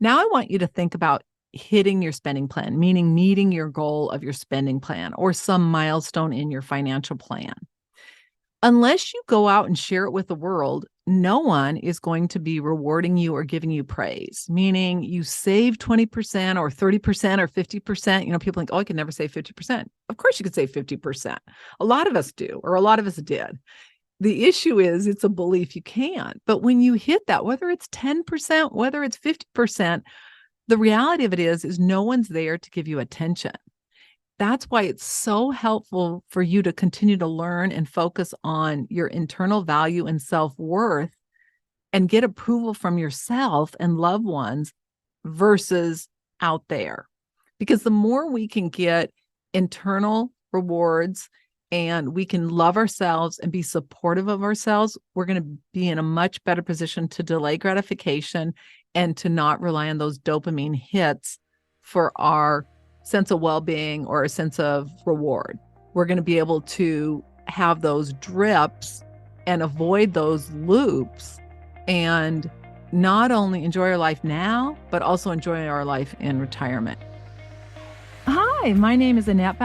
Now I want you to think about hitting your spending plan, meaning meeting your goal of your spending plan or some milestone in your financial plan. Unless you go out and share it with the world, no one is going to be rewarding you or giving you praise, meaning you save 20% or 30% or 50%. People think, oh, I can never save 50%. Of course you could save 50%. A lot of us do, or a lot of us did. The issue is it's a belief you can't. But when you hit that, whether it's 10%, whether it's 50%, the reality of it is no one's there to give you attention. That's why it's so helpful for you to continue to learn and focus on your internal value and self-worth and get approval from yourself and loved ones versus out there. Because the more we can get internal rewards and we can love ourselves and be supportive of ourselves, we're going to be in a much better position to delay gratification and to not rely on those dopamine hits for our sense of well-being or a sense of reward. We're going to be able to have those drips and avoid those loops and not only enjoy our life now, but also enjoy our life in retirement. Hi, my name is Annette,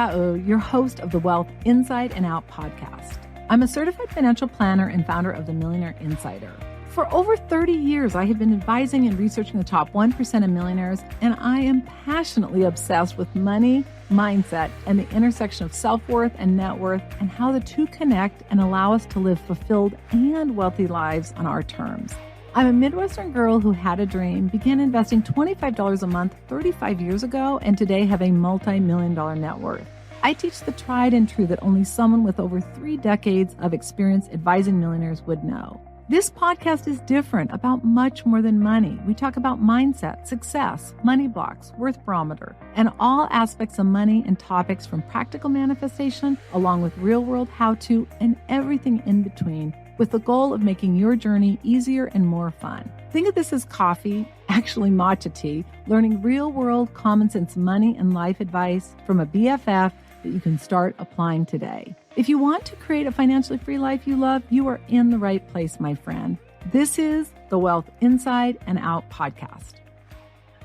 your host of the Wealth Inside and Out podcast. I'm a certified financial planner and founder of the Millionaire Insider. For over 30 years, I have been advising and researching the top 1% of millionaires, and I am passionately obsessed with money, mindset, and the intersection of self-worth and net worth, and how the two connect and allow us to live fulfilled and wealthy lives on our terms. I'm a Midwestern girl who had a dream, began investing $25 a month 35 years ago, and today have a multi-million-dollar net worth. I teach the tried and true that only someone with over 3 decades of experience advising millionaires would know. This podcast is different, about much more than money. We talk about mindset, success, money blocks, worth barometer, and all aspects of money and topics from practical manifestation, along with real-world how-to and everything in between, with the goal of making your journey easier and more fun. Think of this as coffee, actually matcha tea, learning real-world common sense money and life advice from a BFF that you can start applying today. If you want to create a financially free life you love, you are in the right place, my friend. This is the Wealth Inside and Out podcast.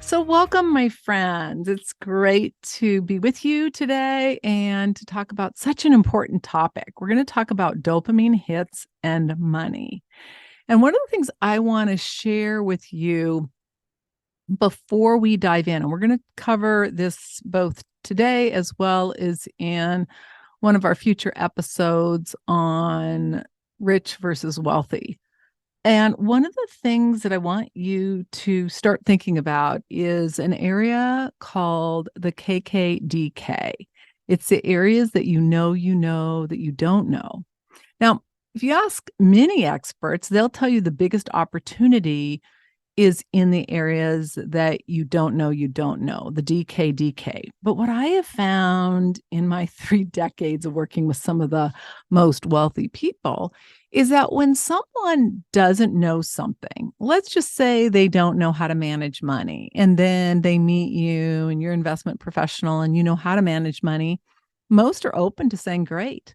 So welcome, my friends. It's great to be with you today and to talk about such an important topic. We're going to talk about dopamine hits and money. And one of the things I want to share with you before we dive in, and we're going to cover this both today as well as in one of our future episodes on rich versus wealthy. And one of the things that I want you to start thinking about is an area called the KKDK. It's the areas that you know that you don't know. Now, if you ask many experts, they'll tell you the biggest opportunity is in the areas that you don't know, the DKDK. But what I have found in my 3 decades of working with some of the most wealthy people is that when someone doesn't know something, let's just say they don't know how to manage money, and then they meet you and you're an investment professional and you know how to manage money, most are open to saying, great.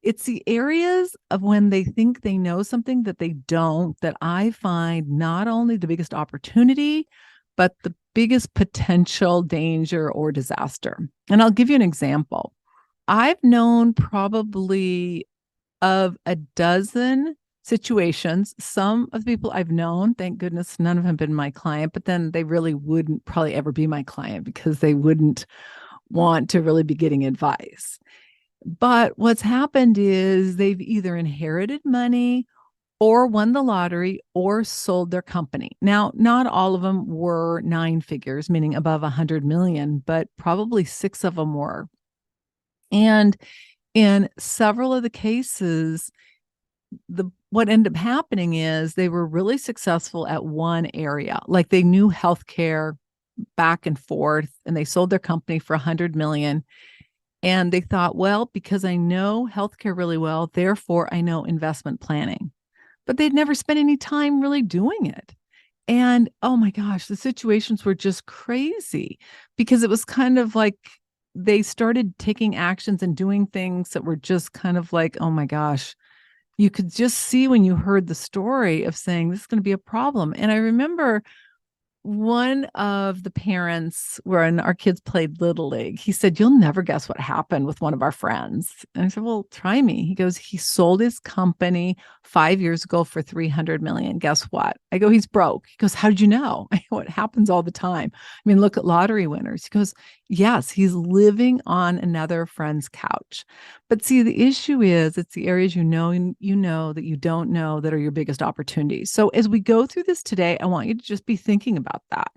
It's the areas of when they think they know something that they don't, that I find not only the biggest opportunity, but the biggest potential danger or disaster. And I'll give you an example. I've known probably of a dozen situations. Some of the people I've known, thank goodness, none of them have been my client, but then they really wouldn't probably ever be my client because they wouldn't want to really be getting advice. But what's happened is they've either inherited money or won the lottery or sold their company. Now, not all of them were 9 figures, meaning above 100 million, but probably 6 of them were. And in several of the cases, what ended up happening is they were really successful at one area. Like they knew healthcare back and forth, and they sold their company for 100 million. And they thought, well, because I know healthcare really well, therefore I know investment planning. But they'd never spent any time really doing it. And oh my gosh, the situations were just crazy because it was kind of like they started taking actions and doing things that were just kind of like, oh my gosh, you could just see when you heard the story of saying this is going to be a problem. And I remember one of the parents, when our kids played Little League, he said, "You'll never guess what happened with one of our friends." And I said, "Well, try me." He goes, "He sold his company 5 years ago for 300 million. Guess what?" I go, "He's broke." He goes, "How did you know?" I go, "It happens all the time. I mean, look at lottery winners." He goes, "Yes, he's living on another friend's couch." But see, the issue is it's the areas you know that you don't know that are your biggest opportunities. So as we go through this today, I want you to just be thinking about that.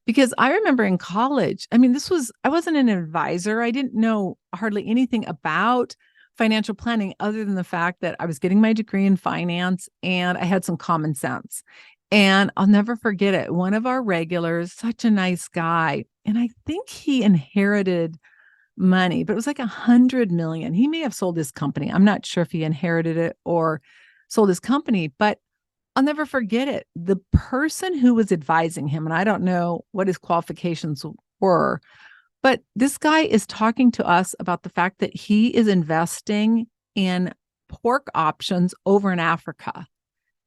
Because I remember in college, I mean, I wasn't an advisor. I didn't know hardly anything about financial planning other than the fact that I was getting my degree in finance and I had some common sense. And I'll never forget it. One of our regulars, such a nice guy, and I think he inherited money, but it was like 100 million. He may have sold his company. I'm not sure if he inherited it or sold his company, but I'll never forget it. The person who was advising him, and I don't know what his qualifications were, but this guy is talking to us about the fact that he is investing in pork options over in Africa.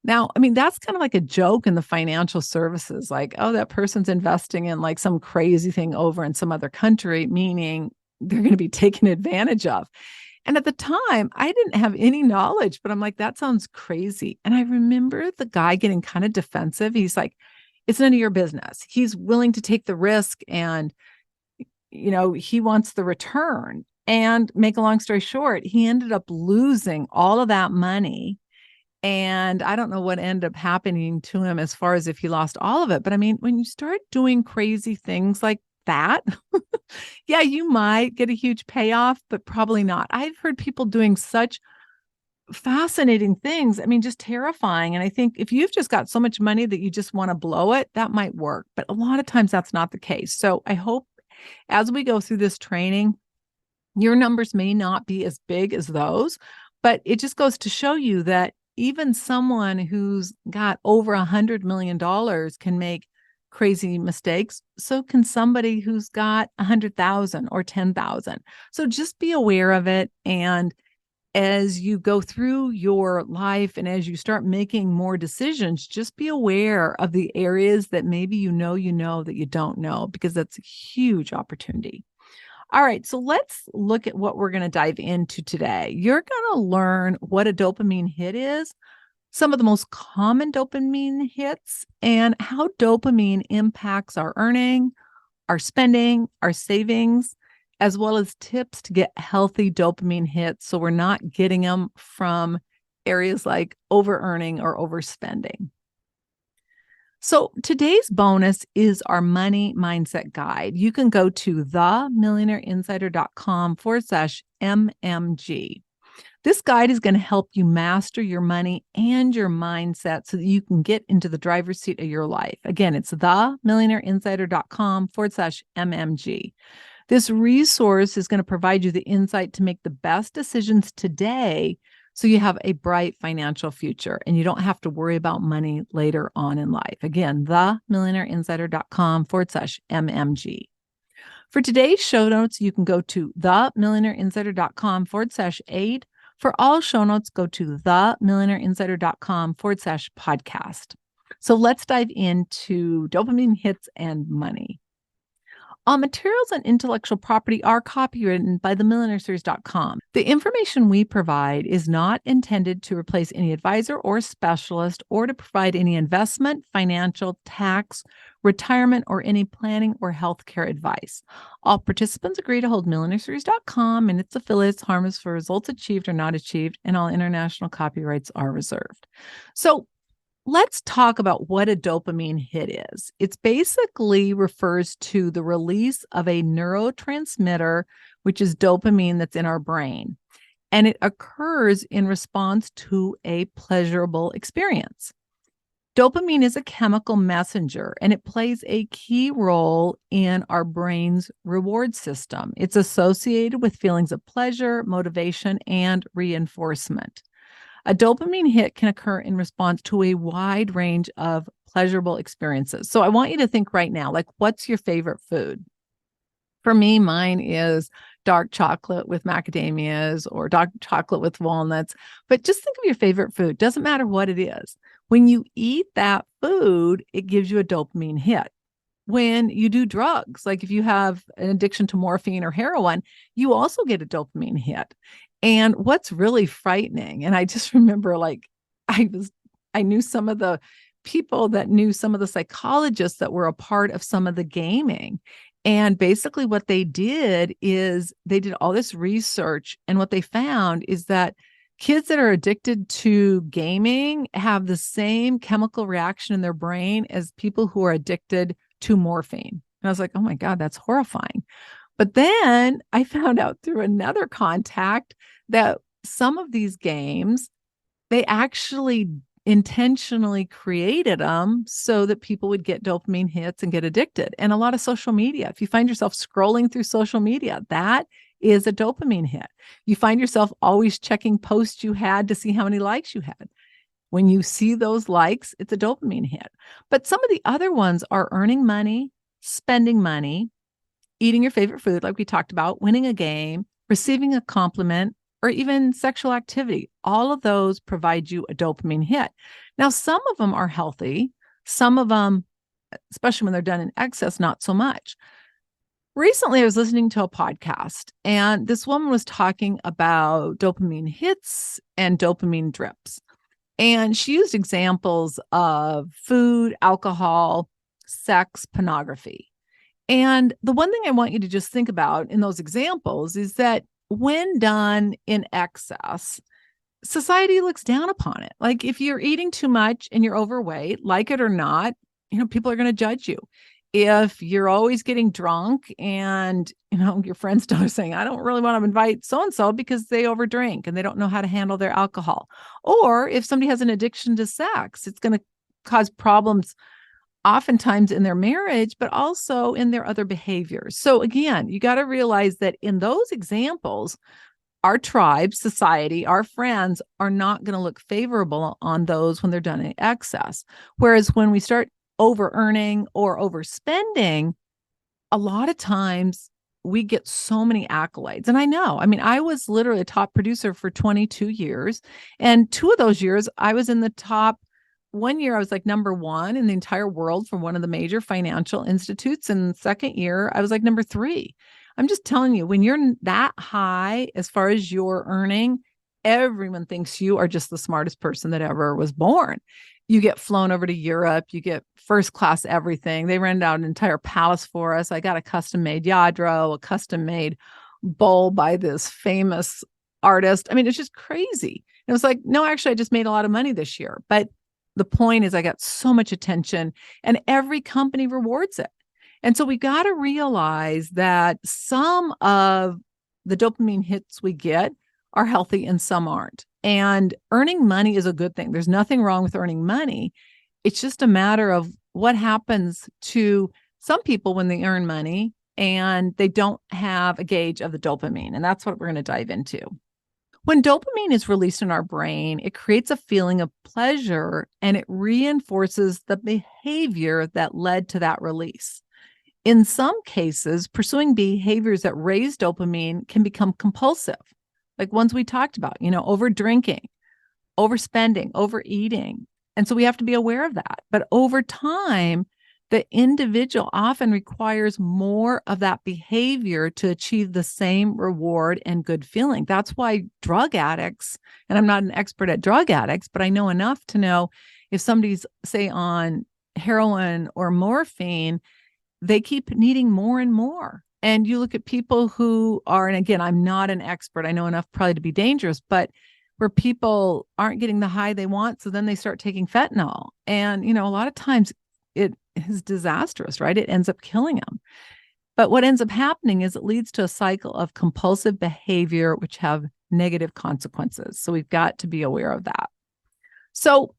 Now, I mean, that's kind of like a joke in the financial services, like, oh, that person's investing in like some crazy thing over in some other country, meaning they're going to be taken advantage of. And at the time, I didn't have any knowledge, but I'm like, that sounds crazy. And I remember the guy getting kind of defensive. He's like, it's none of your business. He's willing to take the risk and, he wants the return. And make a long story short, he ended up losing all of that money. And I don't know what ended up happening to him as far as if he lost all of it. But I mean, when you start doing crazy things like that, yeah, you might get a huge payoff, but probably not. I've heard people doing such fascinating things. I mean, just terrifying. And I think if you've just got so much money that you just want to blow it, that might work. But a lot of times that's not the case. So I hope as we go through this training, your numbers may not be as big as those, but it just goes to show you that even someone who's got over $100 million can make crazy mistakes. So can somebody who's got 100,000 or 10,000. So just be aware of it. And as you go through your life and as you start making more decisions, just be aware of the areas that maybe you know that you don't know, because that's a huge opportunity. All right, so let's look at what we're going to dive into today. You're going to learn what a dopamine hit is, some of the most common dopamine hits, and how dopamine impacts our earning, our spending, our savings, as well as tips to get healthy dopamine hits so we're not getting them from areas like over-earning or overspending. So today's bonus is our money mindset guide. You can go to themillionaireinsider.com/MMG. This guide is going to help you master your money and your mindset so that you can get into the driver's seat of your life. Again, it's themillionaireinsider.com/MMG. This resource is going to provide you the insight to make the best decisions today so you have a bright financial future and you don't have to worry about money later on in life. Again, themillionaireinsider.com/MMG. For today's show notes, you can go to themillionaireinsider.com/8. For all show notes, go to themillionaireinsider.com/podcast. So let's dive into dopamine hits and money. Materials and intellectual property are copywritten by themillionaireseries.com. The information we provide is not intended to replace any advisor or specialist or to provide any investment, financial, tax, retirement, or any planning or healthcare advice. All participants agree to hold millionaireseries.com and its affiliates harmless for results achieved or not achieved, and all international copyrights are reserved. So let's talk about what a dopamine hit is. It's basically refers to the release of a neurotransmitter, which is dopamine that's in our brain. And it occurs in response to a pleasurable experience. Dopamine is a chemical messenger, and it plays a key role in our brain's reward system. It's associated with feelings of pleasure, motivation, and reinforcement. A dopamine hit can occur in response to a wide range of pleasurable experiences. So I want you to think right now, like, what's your favorite food? For me, mine is dark chocolate with macadamias or dark chocolate with walnuts. But just think of your favorite food. Doesn't matter what it is. When you eat that food, it gives you a dopamine hit. when you do drugs. Like if you have an addiction to morphine or heroin, you also get a dopamine hit. And what's really frightening, and I just remember like I knew some of the people that knew some of the psychologists that were a part of some of the gaming. And basically what they did is they did all this research, and what they found is that kids that are addicted to gaming have the same chemical reaction in their brain as people who are addicted to morphine. And I was like, oh my God, that's horrifying. But then I found out through another contact that some of these games, they actually intentionally created them so that people would get dopamine hits and get addicted. And a lot of social media, if you find yourself scrolling through social media, that is a dopamine hit. You find yourself always checking posts you had to see how many likes you had. When you see those likes, it's a dopamine hit. But some of the other ones are earning money, spending money, eating your favorite food, like we talked about, winning a game, receiving a compliment, or even sexual activity. All of those provide you a dopamine hit. Now, some of them are healthy. Some of them, especially when they're done in excess, not so much. Recently, I was listening to a podcast, and this woman was talking about dopamine hits and dopamine drips. And she used examples of food, alcohol, sex, pornography. And the one thing I want you to just think about in those examples is that when done in excess, society looks down upon it. Like if you're eating too much and you're overweight, like it or not, people are going to judge you. If you're always getting drunk and, your friends are saying, I don't really want to invite so-and-so because they overdrink and they don't know how to handle their alcohol. Or if somebody has an addiction to sex, it's going to cause problems oftentimes in their marriage, but also in their other behaviors. So again, you got to realize that in those examples, our tribe, society, our friends are not going to look favorable on those when they're done in excess. Whereas when we start over-earning or overspending, a lot of times we get so many accolades. And I was literally a top producer for 22 years. And 2 of those years, I was in the top. One year I was like number 1 in the entire world for one of the major financial institutes. And the second year I was like number 3. I'm just telling you, when you're that high as far as your earning, everyone thinks you are just the smartest person that ever was born. You get flown over to Europe, you get first class everything. They rented out an entire palace for us. I got a custom made yadro, a custom made bowl by this famous artist. It's just crazy. And it was like, no, actually, I just made a lot of money this year. But the point is I got so much attention and every company rewards it. And so we got to realize that some of the dopamine hits we get are healthy and some aren't. And earning money is a good thing. There's nothing wrong with earning money. It's just a matter of what happens to some people when they earn money and they don't have a gauge of the dopamine. And that's what we're going to dive into. When dopamine is released in our brain, it creates a feeling of pleasure and it reinforces the behavior that led to that release. In some cases, pursuing behaviors that raise dopamine can become compulsive, like ones we talked about, over drinking, overspending, overeating. And so we have to be aware of that. But over time, the individual often requires more of that behavior to achieve the same reward and good feeling. That's why drug addicts, and I'm not an expert at drug addicts, but I know enough to know if somebody's, say, on heroin or morphine, they keep needing more and more. And you look at people who are, and again, I'm not an expert, I know enough probably to be dangerous, but where people aren't getting the high they want, so then they start taking fentanyl. And, a lot of times it is disastrous, right? It ends up killing them. But what ends up happening is it leads to a cycle of compulsive behavior, which have negative consequences. So we've got to be aware of that. So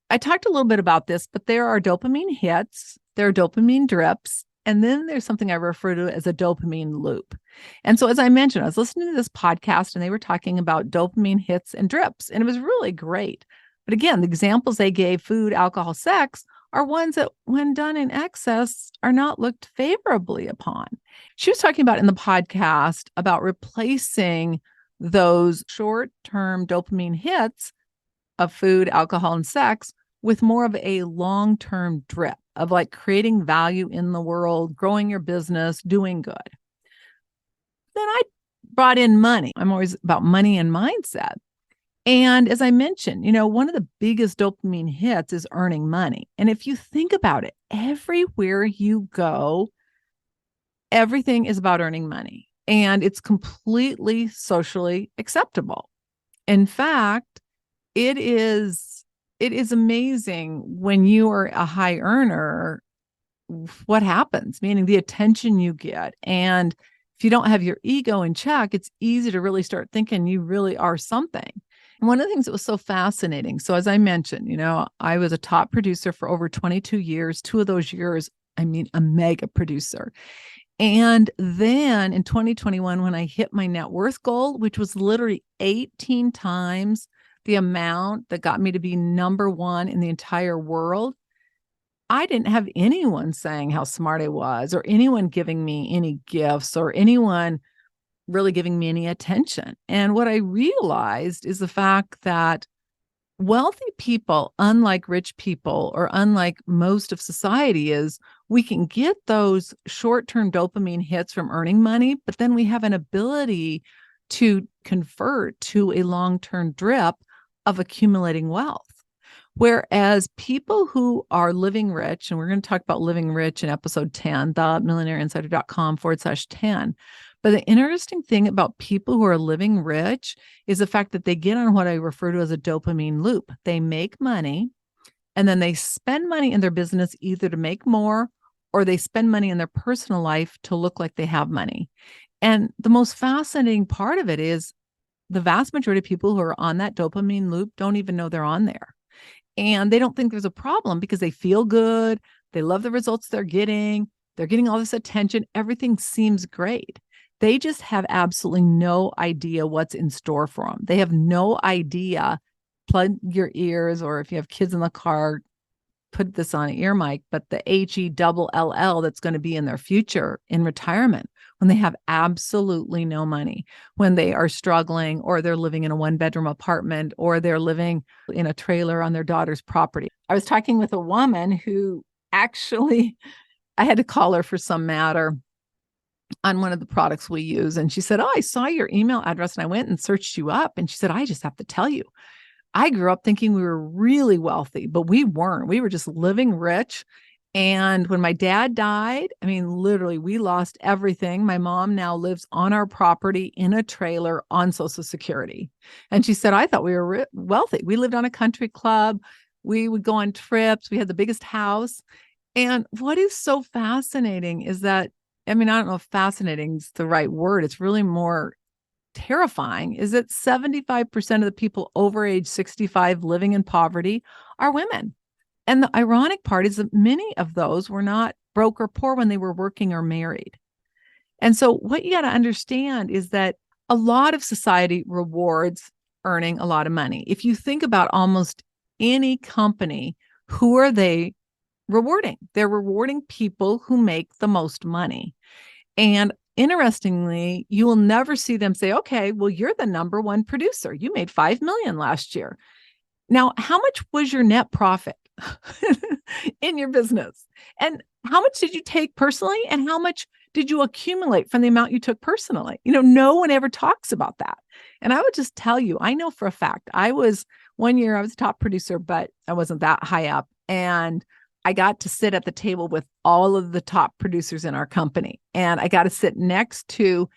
I talked a little bit about this, but there are dopamine hits, there are dopamine drips, and then there's something I refer to as a dopamine loop. And so, as I mentioned, I was listening to this podcast and they were talking about dopamine hits and drips, and it was really great. But again, the examples they gave, food, alcohol, sex, are ones that, when done in excess, are not looked favorably upon. She was talking about in the podcast about replacing those short-term dopamine hits of food, alcohol, and sex with more of a long-term drip. of like creating value in the world, growing your business, doing good. Then I brought in money. I'm always about money and mindset. And as I mentioned, one of the biggest dopamine hits is earning money. And if you think about it, everywhere you go, everything is about earning money, and it's completely socially acceptable. In fact, it is amazing when you are a high earner, what happens, meaning the attention you get. And if you don't have your ego in check, it's easy to really start thinking you really are something. And one of the things that was so fascinating, so as I mentioned, I was a top producer for over 22 years. 2 of those years, a mega producer. And then in 2021, when I hit my net worth goal, which was literally 18 times the amount that got me to be number 1 in the entire world, I didn't have anyone saying how smart I was, or anyone giving me any gifts, or anyone really giving me any attention. And what I realized is the fact that wealthy people, unlike rich people, or unlike most of society, is we can get those short-term dopamine hits from earning money, but then we have an ability to convert to a long-term drip of accumulating wealth. Whereas people who are living rich, and we're going to talk about living rich in episode 10, themillionaireinsider.com/10. But the interesting thing about people who are living rich is the fact that they get on what I refer to as a dopamine loop. They make money, and then they spend money in their business either to make more, or they spend money in their personal life to look like they have money. And the most fascinating part of it is the vast majority of people who are on that dopamine loop don't even know they're on there. And they don't think there's a problem because they feel good. They love the results they're getting. They're getting all this attention. Everything seems great. They just have absolutely no idea what's in store for them. They have no idea. Plug your ears, or if you have kids in the car, put this on an ear mic, but the HELL that's going to be in their future in retirement, when they have absolutely no money, when they are struggling, or they're living in a 1-bedroom apartment, or they're living in a trailer on their daughter's property. I was talking with a woman who actually, I had to call her for some matter on one of the products we use. And she said, "Oh, I saw your email address and I went and searched you up." And she said, "I just have to tell you, I grew up thinking we were really wealthy, but we weren't. We were just living rich. And when my dad died, literally, we lost everything. My mom now lives on our property in a trailer on Social Security." And she said, "I thought we were wealthy. We lived on a country club. We would go on trips. We had the biggest house." And what is so fascinating is that, I don't know if fascinating is the right word. It's really more terrifying, is that 75% of the people over age 65 living in poverty are women. And the ironic part is that many of those were not broke or poor when they were working or married. And so what you got to understand is that a lot of society rewards earning a lot of money. If you think about almost any company, who are they rewarding? They're rewarding people who make the most money. And interestingly, you will never see them say, "Okay, well, you're the number 1 producer. You made 5 million last year. Now, how much was your net profit in your business? And how much did you take personally? And how much did you accumulate from the amount you took personally?" No one ever talks about that. And I would just tell you, I know for a fact, one year I was a top producer, but I wasn't that high up. And I got to sit at the table with all of the top producers in our company. And I got to sit next to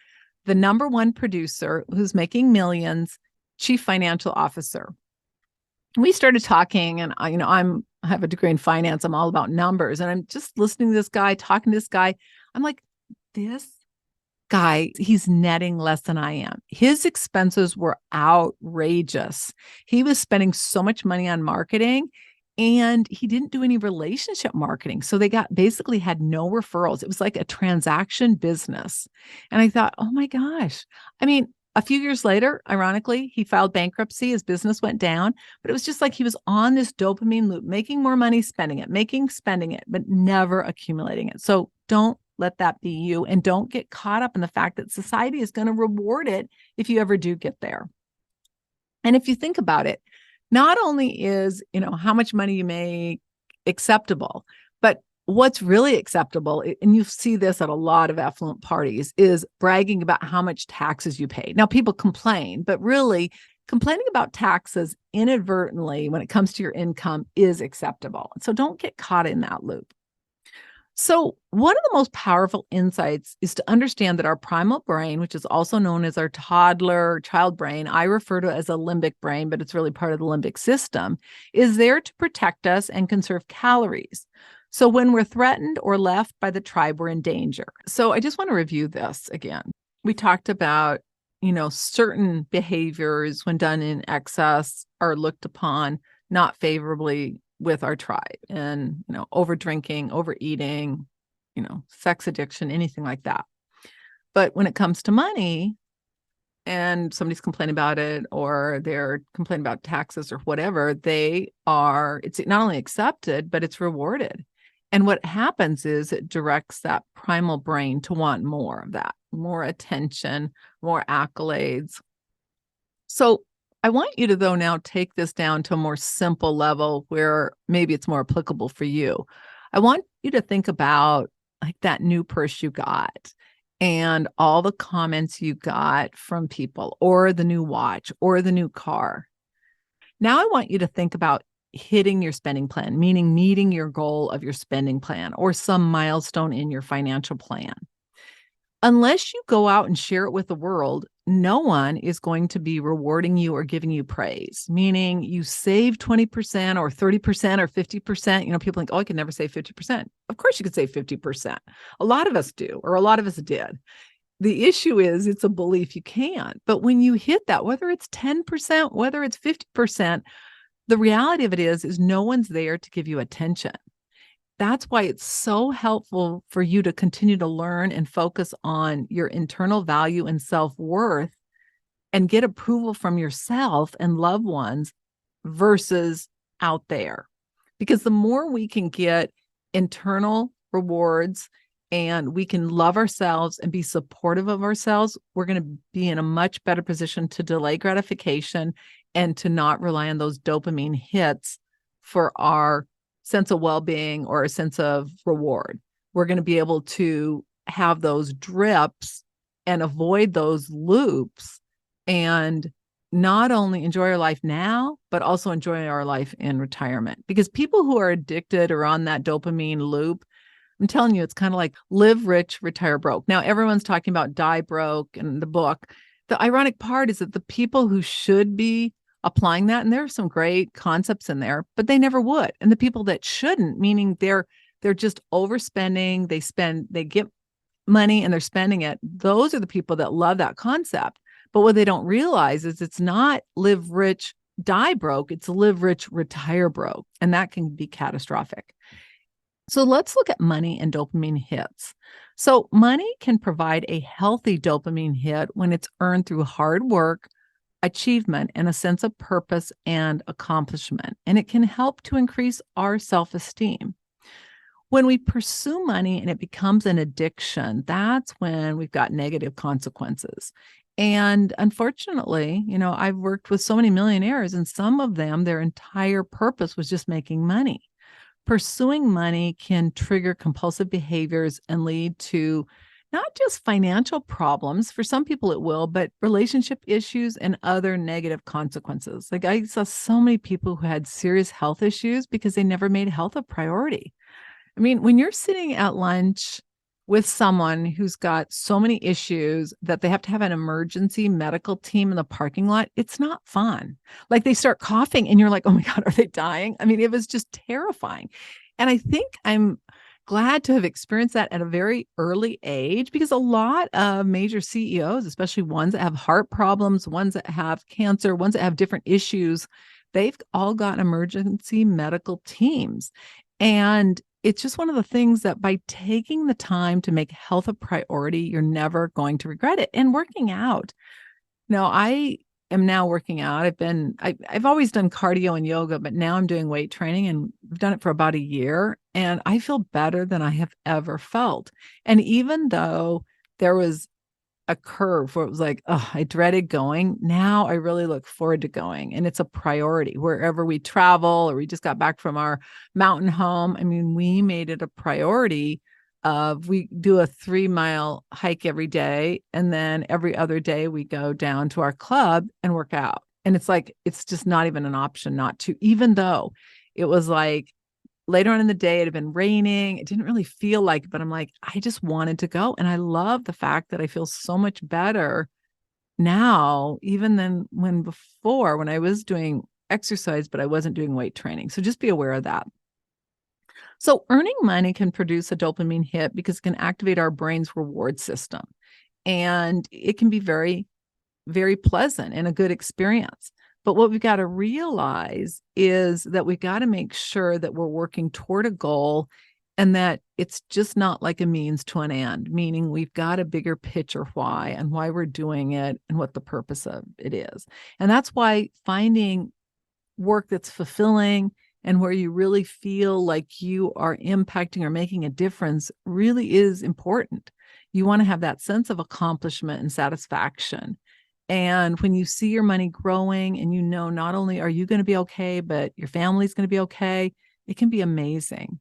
the number 1 producer who's making millions, chief financial officer. We started talking, and I have a degree in finance. I'm all about numbers. And I'm just listening to this guy, talking to this guy. I'm like, this guy, he's netting less than I am. His expenses were outrageous. He was spending so much money on marketing, and he didn't do any relationship marketing. So they basically had no referrals. It was like a transaction business. And I thought, oh my gosh. A few years later, ironically, he filed bankruptcy. His business went down, but it was just like he was on this dopamine loop, making more money, spending it, but never accumulating it. So don't let that be you, and don't get caught up in the fact that society is going to reward it if you ever do get there. And if you think about it, not only is, how much money you make acceptable, but what's really acceptable, and you see this at a lot of affluent parties, is bragging about how much taxes you pay. Now, people complain, but really complaining about taxes inadvertently when it comes to your income is acceptable. So don't get caught in that loop. So, one of the most powerful insights is to understand that our primal brain, which is also known as our toddler child brain, I refer to it as a limbic brain, but it's really part of the limbic system, is there to protect us and conserve calories. So, when we're threatened or left by the tribe, we're in danger. So, I just want to review this again. We talked about, certain behaviors when done in excess are looked upon not favorably with our tribe, and over drinking, overeating, sex addiction, anything like that. But when it comes to money and somebody's complaining about it, or they're complaining about taxes or whatever, it's not only accepted, but it's rewarded. And what happens is it directs that primal brain to want more of that, more attention, more accolades. So I want you to, though, now take this down to a more simple level where maybe it's more applicable for you. I want you to think about like that new purse you got and all the comments you got from people, or the new watch, or the new car. Now I want you to think about hitting your spending plan, meaning meeting your goal of your spending plan or some milestone in your financial plan. Unless you go out and share it with the world, no one is going to be rewarding you or giving you praise, meaning you save 20% or 30% or 50%. People think, oh, I can never save 50%. Of course you could save 50%. A lot of us do, or a lot of us did. The issue is it's a belief you can't. But when you hit that, whether it's 10%, whether it's 50%, the reality of it is no one's there to give you attention. That's why it's so helpful for you to continue to learn and focus on your internal value and self-worth and get approval from yourself and loved ones versus out there. Because the more we can get internal rewards and we can love ourselves and be supportive of ourselves, we're going to be in a much better position to delay gratification and to not rely on those dopamine hits for our sense of well-being or a sense of reward. We're going to be able to have those drips and avoid those loops and not only enjoy our life now, but also enjoy our life in retirement. Because people who are addicted or on that dopamine loop, I'm telling you, it's kind of like live rich, retire broke. Now, everyone's talking about die broke in the book. The ironic part is that the people who should be applying that, and there are some great concepts in there, but they never would. And the people that shouldn't, meaning they're just overspending, they get money and they're spending it. Those are the people that love that concept. But what they don't realize is it's not live rich, die broke, it's live rich, retire broke. And that can be catastrophic. So let's look at money and dopamine hits. So money can provide a healthy dopamine hit when it's earned through hard work, achievement, and a sense of purpose and accomplishment. And it can help to increase our self-esteem. When we pursue money and it becomes an addiction, that's when we've got negative consequences. And unfortunately, I've worked with so many millionaires, and some of them, their entire purpose was just making money. Pursuing money can trigger compulsive behaviors and lead to not just financial problems. For some people it will, but relationship issues and other negative consequences. Like I saw so many people who had serious health issues because they never made health a priority. I mean, when you're sitting at lunch with someone who's got so many issues that they have to have an emergency medical team in the parking lot, it's not fun. Like they start coughing and you're like, oh my God, are they dying? I mean, it was just terrifying. And I think I'm glad to have experienced that at a very early age, because a lot of major CEOs, especially ones that have heart problems, ones that have cancer, ones that have different issues, they've all got emergency medical teams. And it's just one of the things that by taking the time to make health a priority, you're never going to regret it. And working out. Now, I am now working out. I've always done cardio and yoga, but now I'm doing weight training, and I've done it for about a year, and I feel better than I have ever felt. And even though there was a curve where it was like, oh, I dreaded going. Now I really look forward to going. And it's a priority wherever we travel, or we just got back from our mountain home. I mean, we made it a priority of we do a 3-mile hike every day. And then every other day we go down to our club and work out. And it's like, it's just not even an option not to, even though it was like later on in the day, it had been raining. It didn't really feel like it, but I'm like, I just wanted to go. And I love the fact that I feel so much better now, even than when I was doing exercise, but I wasn't doing weight training. So just be aware of that. So earning money can produce a dopamine hit because it can activate our brain's reward system. And it can be very, very pleasant and a good experience. But what we've got to realize is that we've got to make sure that we're working toward a goal and that it's just not like a means to an end, meaning we've got a bigger picture why and why we're doing it and what the purpose of it is. And that's why finding work that's fulfilling and where you really feel like you are impacting or making a difference really is important. You want to have that sense of accomplishment and satisfaction. And when you see your money growing and you know not only are you going to be okay, but your family's going to be okay, it can be amazing.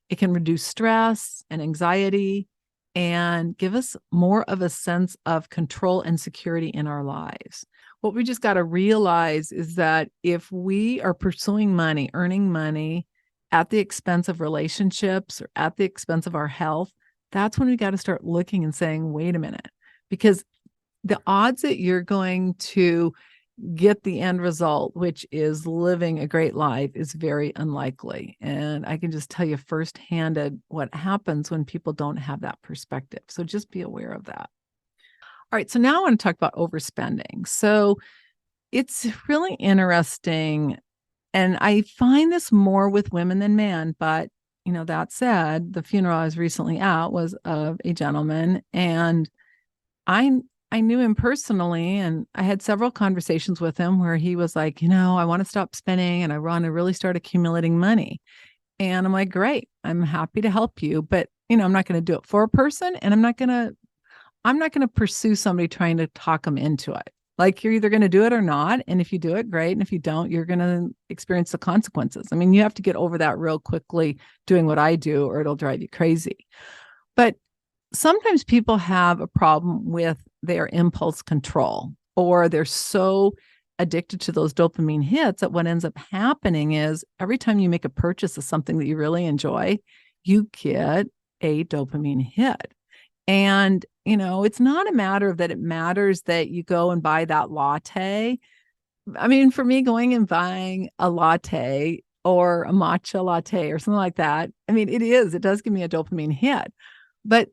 It can reduce stress and anxiety and give us more of a sense of control and security in our lives. What we just got to realize is that if we are pursuing money, earning money at the expense of relationships or at the expense of our health, that's when we got to start looking and saying, wait a minute, because the odds that you're going to get the end result, which is living a great life, is very unlikely. And I can just tell you firsthand what happens when people don't have that perspective. So just be aware of that. All right. So now I want to talk about overspending. So it's really interesting. And I find this more with women than men. But, that said, the funeral I was recently at was of a gentleman. And I knew him personally, and I had several conversations with him where he was like, I want to stop spending and I want to really start accumulating money. And I'm like, great, I'm happy to help you. But, I'm not going to do it for a person, and I'm not going to pursue somebody trying to talk them into it. Like, you're either going to do it or not. And if you do it, great. And if you don't, you're going to experience the consequences. I mean, you have to get over that real quickly doing what I do, or it'll drive you crazy. But sometimes people have a problem with their impulse control, or they're so addicted to those dopamine hits that what ends up happening is every time you make a purchase of something that you really enjoy, you get a dopamine hit. And, it's not a matter of that it matters that you go and buy that latte. I mean, for me, going and buying a latte or a matcha latte or something like that, I mean, it does give me a dopamine hit. But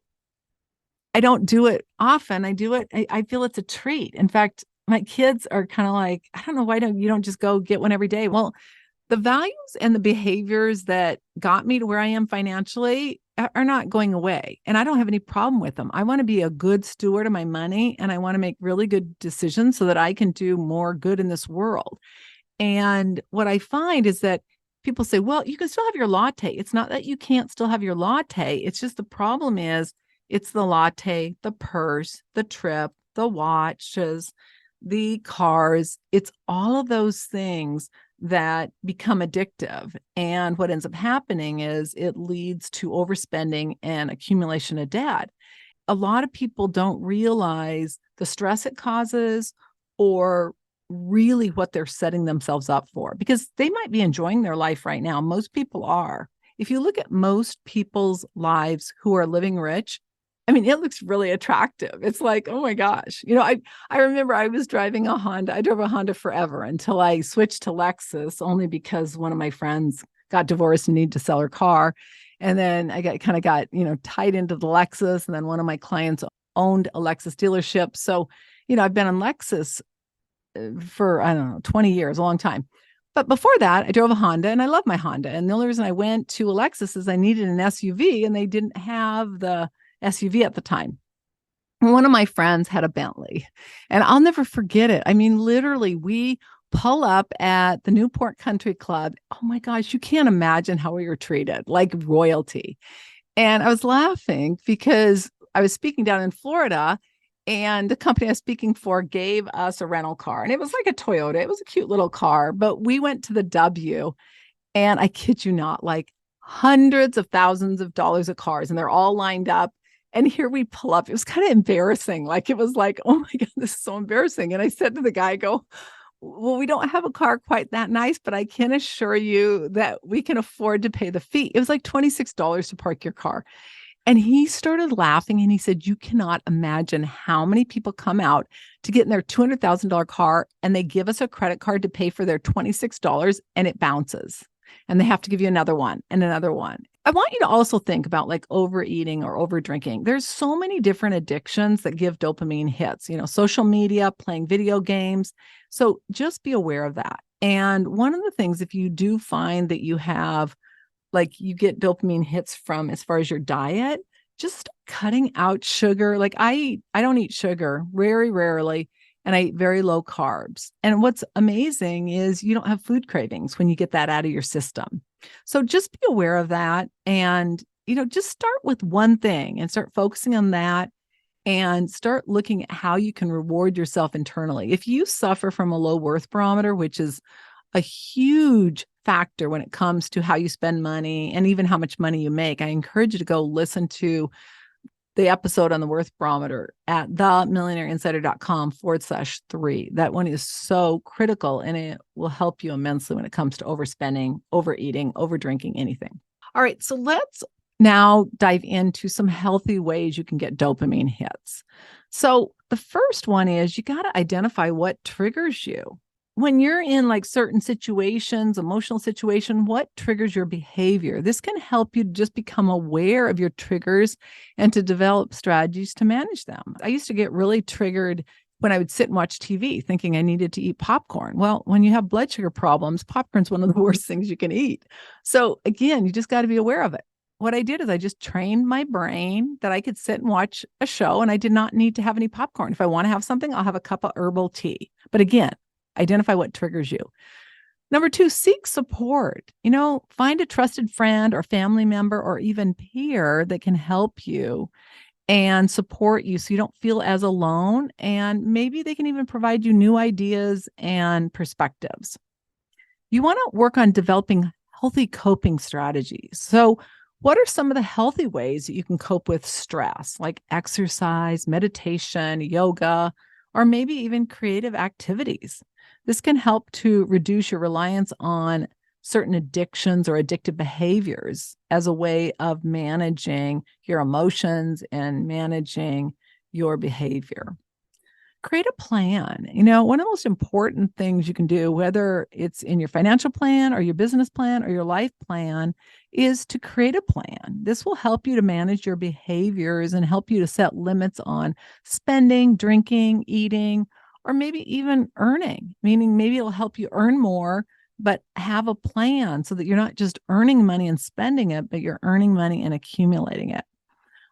I don't do it often. I do it. I feel it's a treat. In fact, my kids are kind of like, I don't know, why don't you just go get one every day? Well, the values and the behaviors that got me to where I am financially are not going away. And I don't have any problem with them. I want to be a good steward of my money, and I want to make really good decisions so that I can do more good in this world. And what I find is that people say, well, you can still have your latte. It's not that you can't still have your latte. It's just the problem is it's the latte, the purse, the trip, the watches, the cars. It's all of those things that become addictive. And what ends up happening is it leads to overspending and accumulation of debt. A lot of people don't realize the stress it causes, or really what they're setting themselves up for, because they might be enjoying their life right now. Most people are. If you look at most people's lives who are living rich, I mean, it looks really attractive. It's like, oh my gosh. I remember I was driving a Honda. I drove a Honda forever until I switched to Lexus, only because one of my friends got divorced and needed to sell her car. And then I got tied into the Lexus. And then one of my clients owned a Lexus dealership. So, I've been on Lexus for, I don't know, 20 years, a long time. But before that, I drove a Honda, and I love my Honda. And the only reason I went to a Lexus is I needed an SUV, and they didn't have the SUV at the time. One of my friends had a Bentley, and I'll never forget it. I mean, literally, we pull up at the Newport Country Club. Oh my gosh, you can't imagine how we were treated, like royalty. And I was laughing because I was speaking down in Florida, And the company I was speaking for gave us a rental car. And it was like a Toyota. It was a cute little car. But we went to the W, and I kid you not, like hundreds of thousands of dollars of cars, and they're all lined up. And here we pull up. It was kind of embarrassing. Like, it was like, oh my God, this is so embarrassing. And I said to the guy, I go, well, we don't have a car quite that nice, but I can assure you that we can afford to pay the fee. It was like $26 to park your car. And he started laughing and he said, you cannot imagine how many people come out to get in their $200,000 car and they give us a credit card to pay for their $26 and it bounces. And they have to give you another one and another one. I want you to also think about like overeating or over drinking. There's so many different addictions that give dopamine hits, social media, playing video games. So just be aware of that. And one of the things, if you do find that you have, like, you get dopamine hits from as far as your diet, just cutting out sugar. Like I don't eat sugar very rarely, and I eat very low carbs. And what's amazing is you don't have food cravings when you get that out of your system. So just be aware of that, and, just start with one thing and start focusing on that, and start looking at how you can reward yourself internally. If you suffer from a low worth barometer, which is a huge factor when it comes to how you spend money and even how much money you make, I encourage you to go listen to the episode on the worth barometer at themillionaireinsider.com/3. That one is so critical, and it will help you immensely when it comes to overspending, overeating, overdrinking, anything. All right, so let's now dive into some healthy ways you can get dopamine hits. So the first one is you got to identify what triggers you. When you're in like certain situations, emotional situation, what triggers your behavior? This can help you just become aware of your triggers and to develop strategies to manage them. I used to get really triggered when I would sit and watch TV thinking I needed to eat popcorn. Well, when you have blood sugar problems, popcorn's one of the worst things you can eat. So again, you just got to be aware of it. What I did is I just trained my brain that I could sit and watch a show and I did not need to have any popcorn. If I want to have something, I'll have a cup of herbal tea. But again, identify what triggers you. Number 2, seek support. Find a trusted friend or family member or even peer that can help you and support you so you don't feel as alone. And maybe they can even provide you new ideas and perspectives. You want to work on developing healthy coping strategies. So what are some of the healthy ways that you can cope with stress, like exercise, meditation, yoga, or maybe even creative activities? This can help to reduce your reliance on certain addictions or addictive behaviors as a way of managing your emotions and managing your behavior. Create a plan. One of the most important things you can do, whether it's in your financial plan or your business plan or your life plan, is to create a plan. This will help you to manage your behaviors and help you to set limits on spending, drinking, eating, or maybe even earning, meaning maybe it'll help you earn more, but have a plan so that you're not just earning money and spending it, but you're earning money and accumulating it.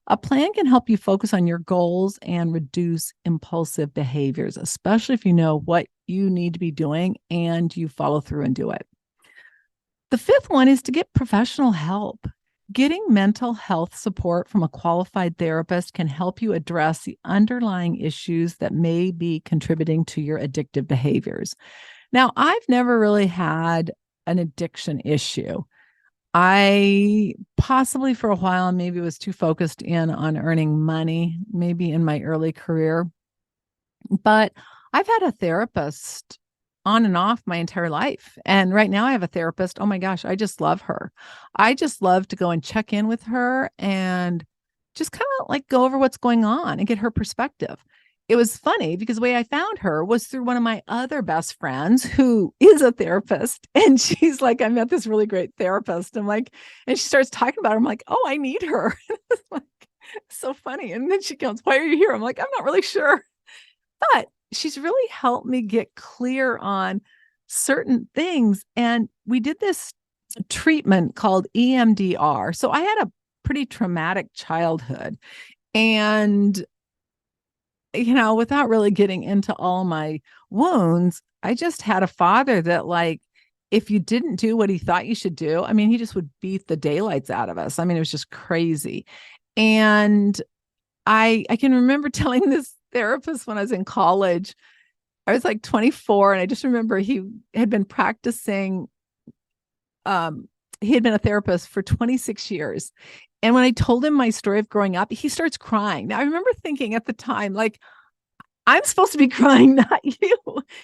A plan can help you focus on your goals and reduce impulsive behaviors, especially if you know what you need to be doing and you follow through and do it. The 5th one is to get professional help. Getting mental health support from a qualified therapist can help you address the underlying issues that may be contributing to your addictive behaviors. Now, I've never really had an addiction issue. I possibly for a while maybe was too focused in on earning money, maybe in my early career. But I've had a therapist on and off my entire life. And right now I have a therapist. Oh my gosh, I just love her. I just love to go and check in with her and just kind of like go over what's going on and get her perspective. It was funny because the way I found her was through one of my other best friends who is a therapist. And she's like, I met this really great therapist. I'm like, and she starts talking about her. I'm like, oh, I need her. It's like, so funny. And then she goes, why are you here? I'm like, I'm not really sure. But she's really helped me get clear on certain things. And we did this treatment called EMDR. So I had a pretty traumatic childhood. And, without really getting into all my wounds, I just had a father that, like, if you didn't do what he thought you should do, he just would beat the daylights out of us. It was just crazy. And I can remember telling this therapist when I was in college. I was like 24, and I just remember he had been practicing. He had been a therapist for 26 years. And when I told him my story of growing up, he starts crying. Now, I remember thinking at the time, like, I'm supposed to be crying, not you.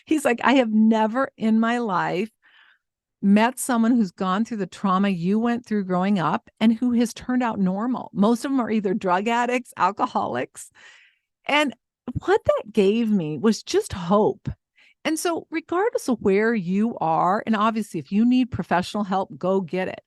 He's like, I have never in my life met someone who's gone through the trauma you went through growing up and who has turned out normal. Most of them are either drug addicts, alcoholics. And what that gave me was just hope. And so, regardless of where you are, and obviously, if you need professional help, go get it.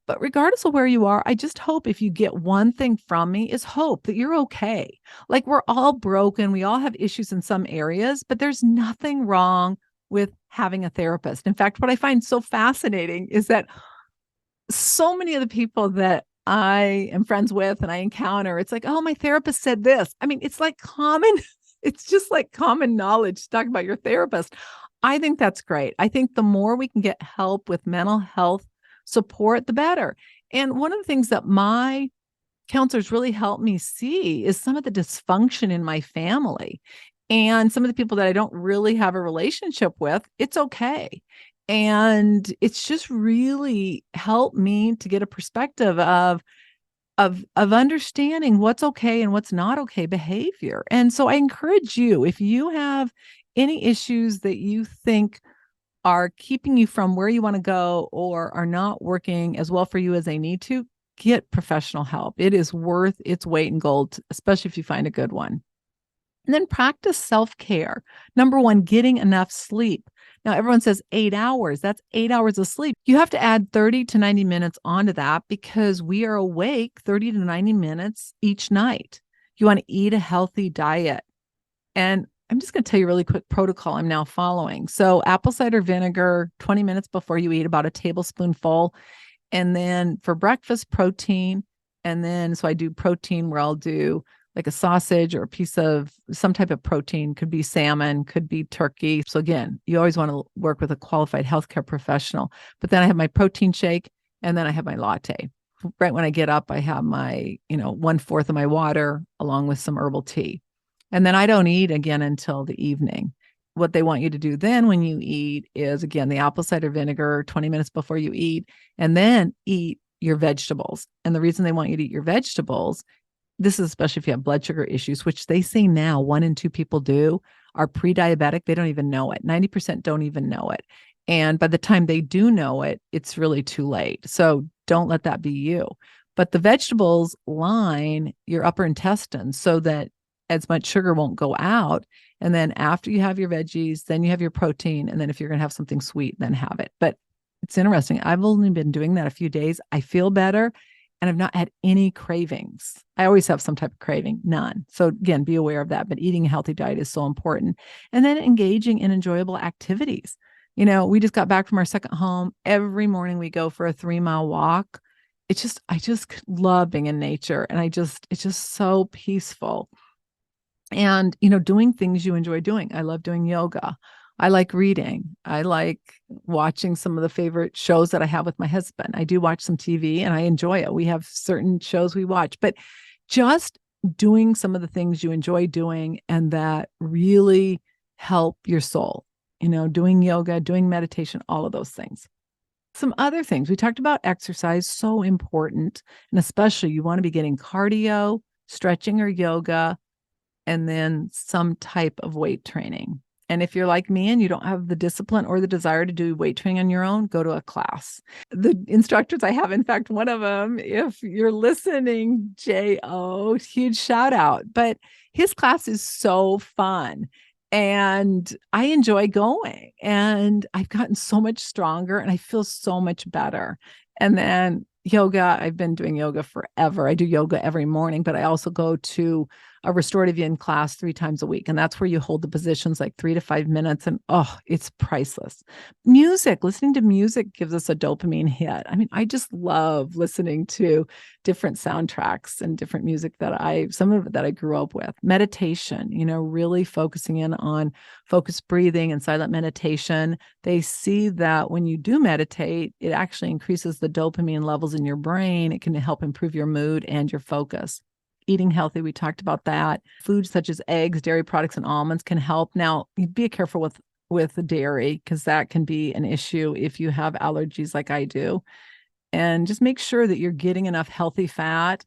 But regardless of where you are, I just hope if you get one thing from me is hope that you're okay. Like, we're all broken. We all have issues in some areas, but there's nothing wrong with having a therapist. In fact, what I find so fascinating is that so many of the people that I am friends with and I encounter, it's like, oh, my therapist said this. I mean, it's like common, it's just like common knowledge to talk about your therapist. I think that's great. I think the more we can get help with mental health support, the better. And one of the things that my counselors really helped me see is some of the dysfunction in my family and some of the people that I don't really have a relationship with. It's okay. And it's just really helped me to get a perspective of understanding what's okay and what's not okay behavior. And so I encourage you, if you have any issues that you think are keeping you from where you want to go or are not working as well for you as they need to, get professional help. It is worth its weight in gold, especially if you find a good one. And then practice self-care. Number one, getting enough sleep. Now, everyone says 8 hours. That's 8 hours of sleep. You have to add 30 to 90 minutes onto that because we are awake 30 to 90 minutes each night. You want to eat a healthy diet. And I'm just going to tell you a really quick protocol I'm now following. So apple cider vinegar, 20 minutes before you eat, about a tablespoonful. And then for breakfast, protein. And then, so I do protein where I'll do like a sausage or a piece of some type of protein, could be salmon, could be turkey. So again, you always want to work with a qualified healthcare professional. But then I have my protein shake and then I have my latte. Right when I get up, I have my, 1/4 of my water along with some herbal tea. And then I don't eat again until the evening. What they want you to do then when you eat is, again, the apple cider vinegar 20 minutes before you eat, and then eat your vegetables. And the reason they want you to eat your vegetables, this is especially if you have blood sugar issues, which they say now 1 in 2 people do, are pre-diabetic. They don't even know it. 90% don't even know it. And by the time they do know it, it's really too late. So don't let that be you. But the vegetables line your upper intestine so that as much sugar won't go out. And then after you have your veggies, then you have your protein. And then if you're going to have something sweet, then have it. But it's interesting. I've only been doing that a few days. I feel better and I've not had any cravings. I always have some type of craving, none. So again, be aware of that. But eating a healthy diet is so important. And then engaging in enjoyable activities. We just got back from our second home. Every morning we go for a 3-mile walk. I just love being in nature. And it's just so peaceful. And, doing things you enjoy doing. I love doing yoga. I like reading. I like watching some of the favorite shows that I have with my husband. I do watch some TV and I enjoy it. We have certain shows we watch, but just doing some of the things you enjoy doing and that really help your soul, doing yoga, doing meditation, all of those things. Some other things we talked about: exercise, so important. And especially you want to be getting cardio, stretching or yoga, and then some type of weight training. And if you're like me and you don't have the discipline or the desire to do weight training on your own, go to a class. The instructors I have, in fact, one of them, if you're listening, J.O., huge shout out. But his class is so fun and I enjoy going and I've gotten so much stronger and I feel so much better. And then yoga, I've been doing yoga forever. I do yoga every morning, but I also go to a restorative yin class 3 times a week. And that's where you hold the positions like 3 to 5 minutes. And it's priceless. Music, listening to music gives us a dopamine hit. I mean, I just love listening to different soundtracks and different music some of it that I grew up with. Meditation, really focusing in on focused breathing and silent meditation. They see that when you do meditate, it actually increases the dopamine levels in your brain. It can help improve your mood and your focus. eating healthy. We talked about that. Foods such as eggs, dairy products, and almonds can help. Now, be careful with the dairy because that can be an issue if you have allergies like I do. And just make sure that you're getting enough healthy fat.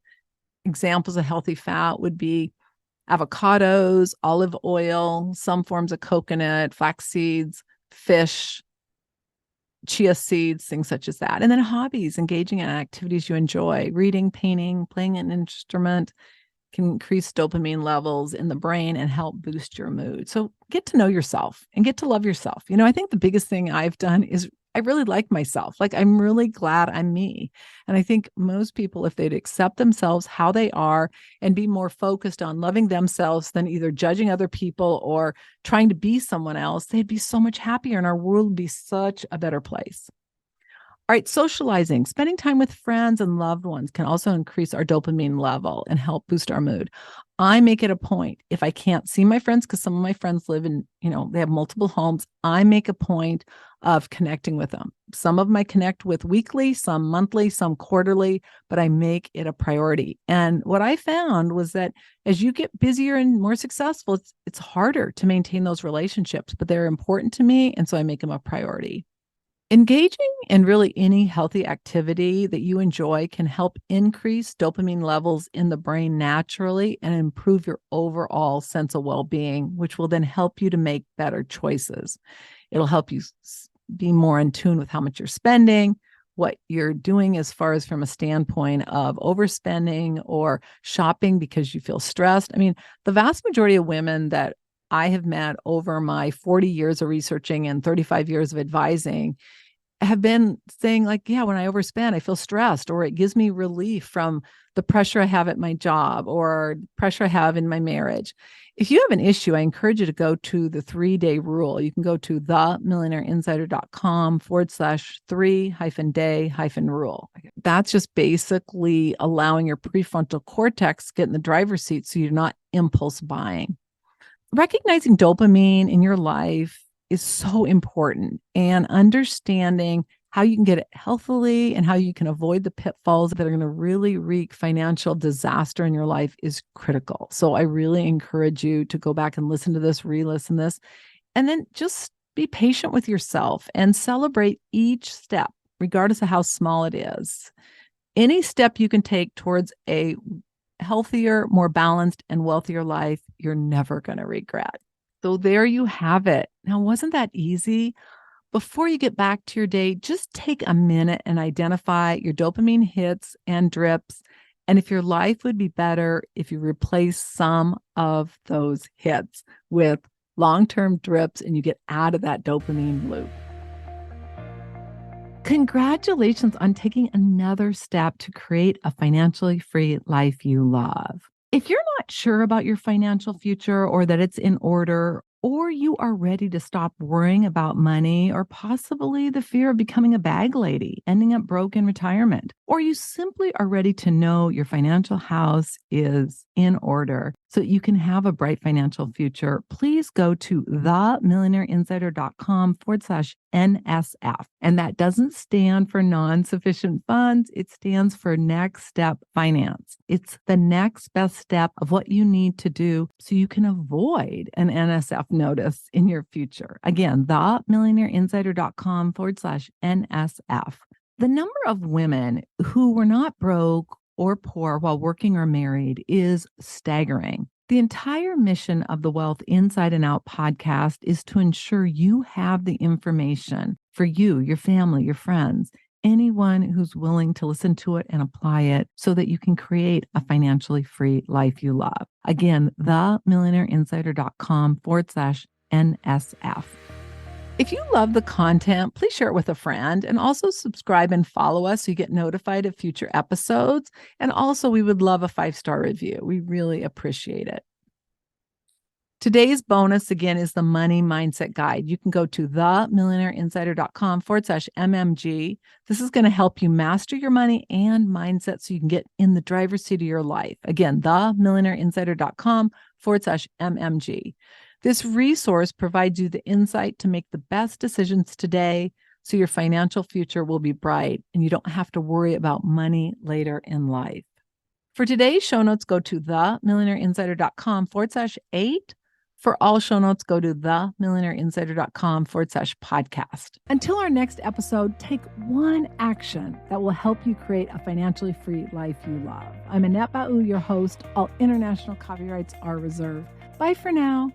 Examples of healthy fat would be avocados, olive oil, some forms of coconut, flax seeds, fish, chia seeds, things such as that. And then hobbies, engaging in activities you enjoy, reading, painting, playing an instrument can increase dopamine levels in the brain and help boost your mood. So get to know yourself and get to love yourself. I think the biggest thing I've done is I really like myself. Like, I'm really glad I'm me. And I think most people, if they'd accept themselves how they are and be more focused on loving themselves than either judging other people or trying to be someone else, they'd be so much happier and our world would be such a better place. All right, socializing, spending time with friends and loved ones can also increase our dopamine level and help boost our mood. I make it a point, if I can't see my friends, because some of my friends live in, they have multiple homes, I make a point of connecting with them. Some of them I connect with weekly, some monthly, some quarterly, but I make it a priority. And what I found was that as you get busier and more successful, it's harder to maintain those relationships, but they're important to me. And so I make them a priority. Engaging in really any healthy activity that you enjoy can help increase dopamine levels in the brain naturally and improve your overall sense of well-being, which will then help you to make better choices. It'll help you be more in tune with how much you're spending, what you're doing as far as from a standpoint of overspending or shopping because you feel stressed. I mean, the vast majority of women that I have met over my 40 years of researching and 35 years of advising have been saying like, yeah, when I overspend, I feel stressed, or it gives me relief from the pressure I have at my job or pressure I have in my marriage. If you have an issue, I encourage you to go to the 3-day rule. You can go to themillionaireinsider.com/3-day-rule. That's just basically allowing your prefrontal cortex to get in the driver's seat so you're not impulse buying. Recognizing dopamine in your life is so important, and understanding how you can get it healthily and how you can avoid the pitfalls that are going to really wreak financial disaster in your life is critical. So I really encourage you to go back and listen to this, re-listen this, and then just be patient with yourself and celebrate each step, regardless of how small it is. Any step you can take towards a healthier, more balanced, and wealthier life, you're never going to regret. So there you have it. Now, wasn't that easy? Before you get back to your day, just take a minute and identify your dopamine hits and drips, and if your life would be better if you replace some of those hits with long-term drips and you get out of that dopamine loop. Congratulations on taking another step to create a financially free life you love. If you're not sure about your financial future or that it's in order, or you are ready to stop worrying about money or possibly the fear of becoming a bag lady, ending up broke in retirement, or you simply are ready to know your financial house is in order so that you can have a bright financial future, please go to themillionaireinsider.com/NSF. And that doesn't stand for non-sufficient funds. It stands for Next Step Finance. It's the next best step of what you need to do so you can avoid an NSF notice in your future. Again, themillionaireinsider.com/NSF. The number of women who were not broke or poor while working or married is staggering. The entire mission of the Wealth Inside and Out podcast is to ensure you have the information for you, your family, your friends, anyone who's willing to listen to it and apply it so that you can create a financially free life you love. Again, themillionaireinsider.com/NSF. If you love the content, please share it with a friend, and also subscribe and follow us so you get notified of future episodes. And also, we would love a 5-star review. We really appreciate it. Today's bonus, again, is the Money Mindset Guide. You can go to themillionaireinsider.com/MMG. This is going to help you master your money and mindset so you can get in the driver's seat of your life. Again, themillionaireinsider.com/MMG. This resource provides you the insight to make the best decisions today so your financial future will be bright and you don't have to worry about money later in life. For today's show notes, go to themillionaireinsider.com/8. For all show notes, go to themillionaireinsider.com/podcast. Until our next episode, take one action that will help you create a financially free life you love. I'm Annette, your host. All international copyrights are reserved. Bye for now.